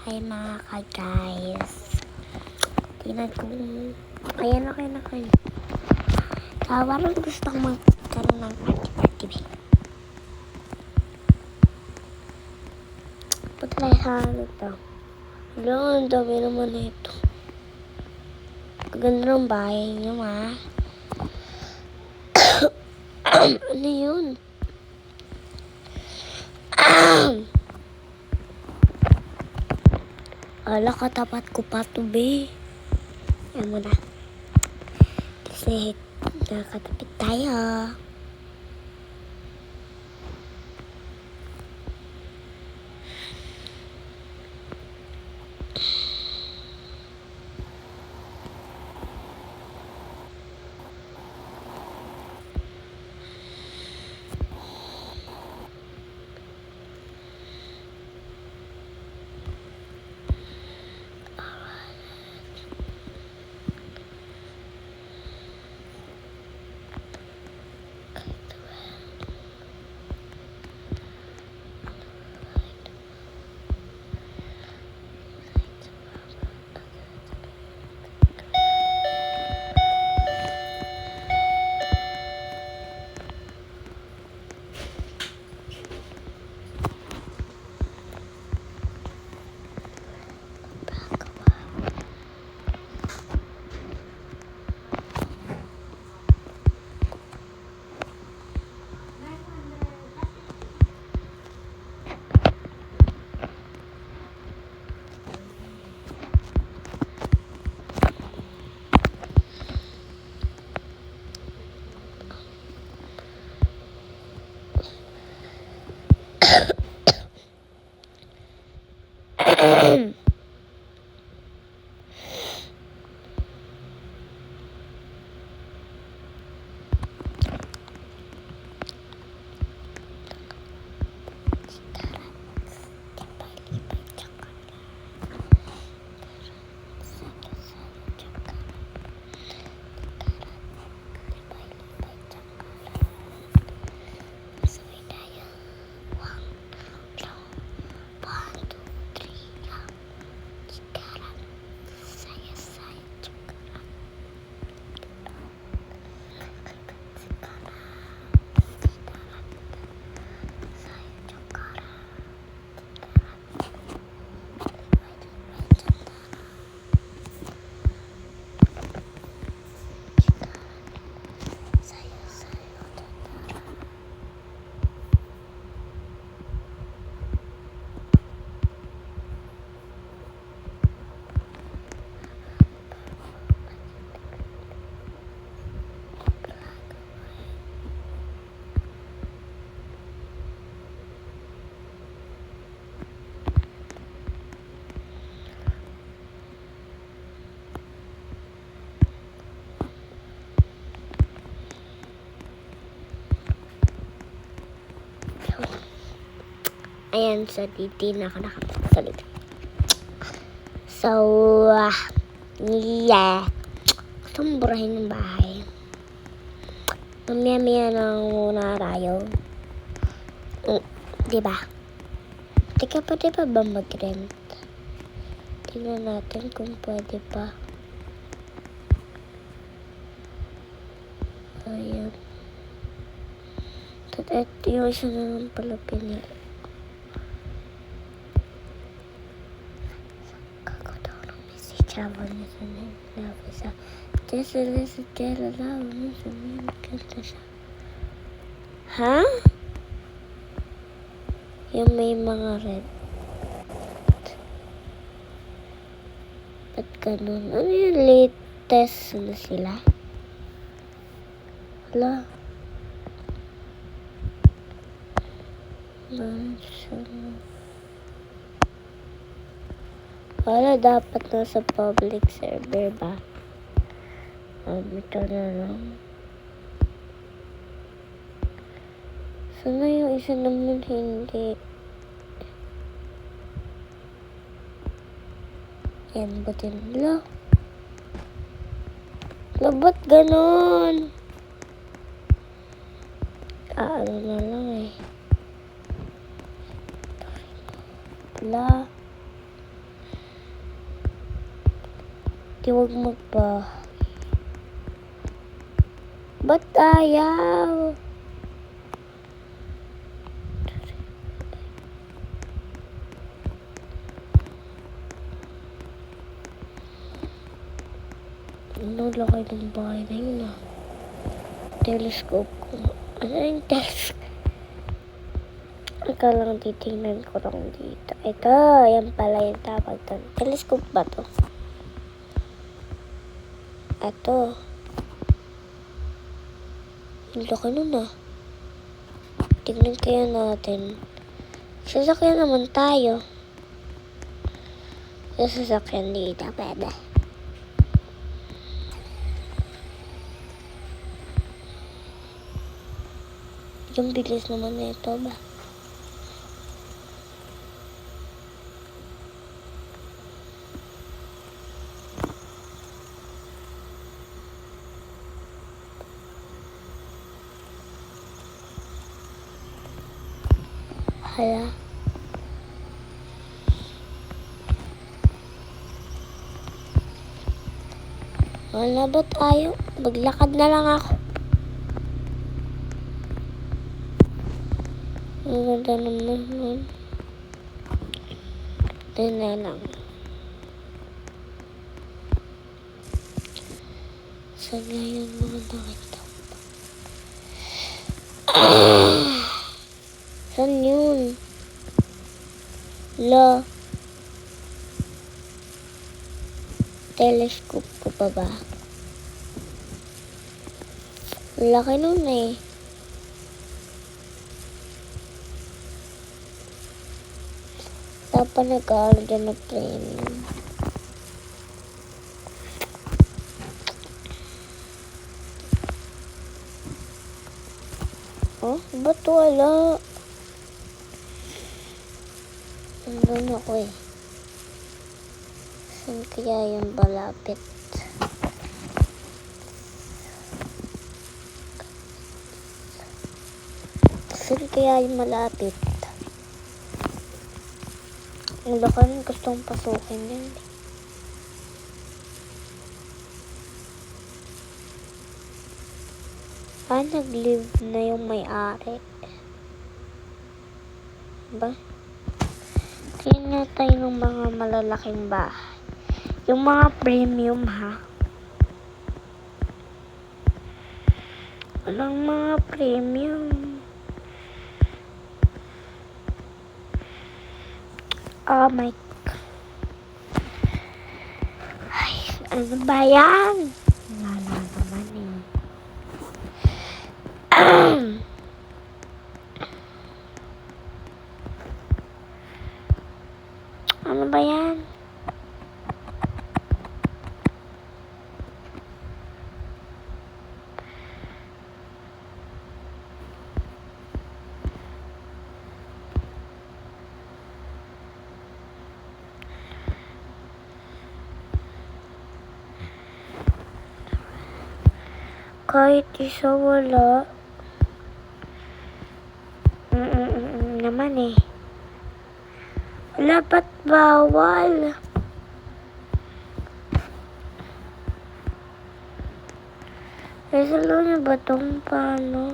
Hi mga ka-guys. Tingnan ko. Ayan, okay na kayo. Parang gusto kong magkaroon ng party. Punta tayo sa ano to. Hello, ang dami naman na ito. Ganda ng bahay niyo, ma. Ano yun? Ala, katapat ko pa to, be. Yan mo na. Kasi nakatapit tayo. Ayan, so dito na ako nakapagsalita. So, yeah. Gusto mong burahin ng bahay. Mamaya-maya na muna tayo. Diba? Teka, pwede pa ba mag-rent? Tingnan natin kung pwede pa. Ayan. At yung isa na lang pala pinili. Travel niya sa nila sa Tesla sa Terra Lawa sa Amerikanta siya. Ha? Yung may mga red. Ba't ganun? Ano yung latest na sila? Hala. Wala, dapat nasa public server ba? Ito na lang. Sana yung isa naman hindi. Yan, butin. Lo. Ba't ganun? Ano na lang eh. La. Di wag mo pa. Ba't ayaw? Ano laki ng bahay na yun ah. Telescope ko. Ano yung telescope? Ikaw lang titingnan ko lang dito. Ito, yan pala yung tawag doon. Telescope ba to? Ito. Ang laki nun ah. Tignan kaya natin. Sasakyan naman tayo. Sasakyan dito, pwede. Yung bilis naman nito ba? Hala. Wala ba tayo? Maglakad na lang ako. Ang ganda naman nun. Ito na lang. Saan nga yun mga nakita? Saan yun? La. Telescope ko pa ba? Laki nun eh. Dapat nag-aaral dyan na premium. Oh, ba't wala? Nandun ako eh. Saan kaya yung balapit? Saan kaya yung malapit? Ang lakan, gustong pasukin yan. Nag-live na yung may-ari. Ba? Tingnan tayo ng mga malalaking bahay. Yung mga premium ha. Walang mga premium. Oh my God. Ay, ano ba yan? Wala naman eh. Ano ba yan? Kahit isa wala. Naman eh. Wala ba't bawal? Salo niyo ba itong paano?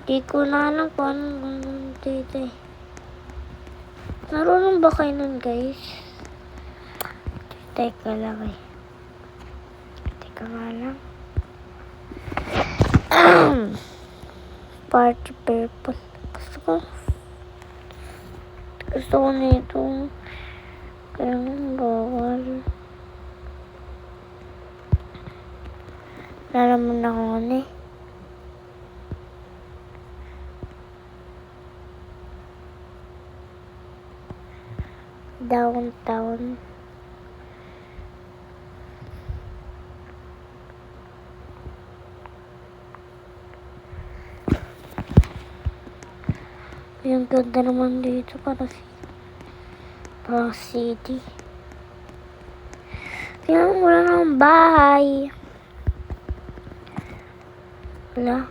Di ko na alam kung anong dito eh. Marunong ba kayo nun guys? Teka lang eh. Teka nga lang. Party purple. Gusto ko nito. Kaya bawal. Wala naman ako eh. Downtown. Yung ganda naman dito para city. Tingnan mo lang ang bahay. Wala.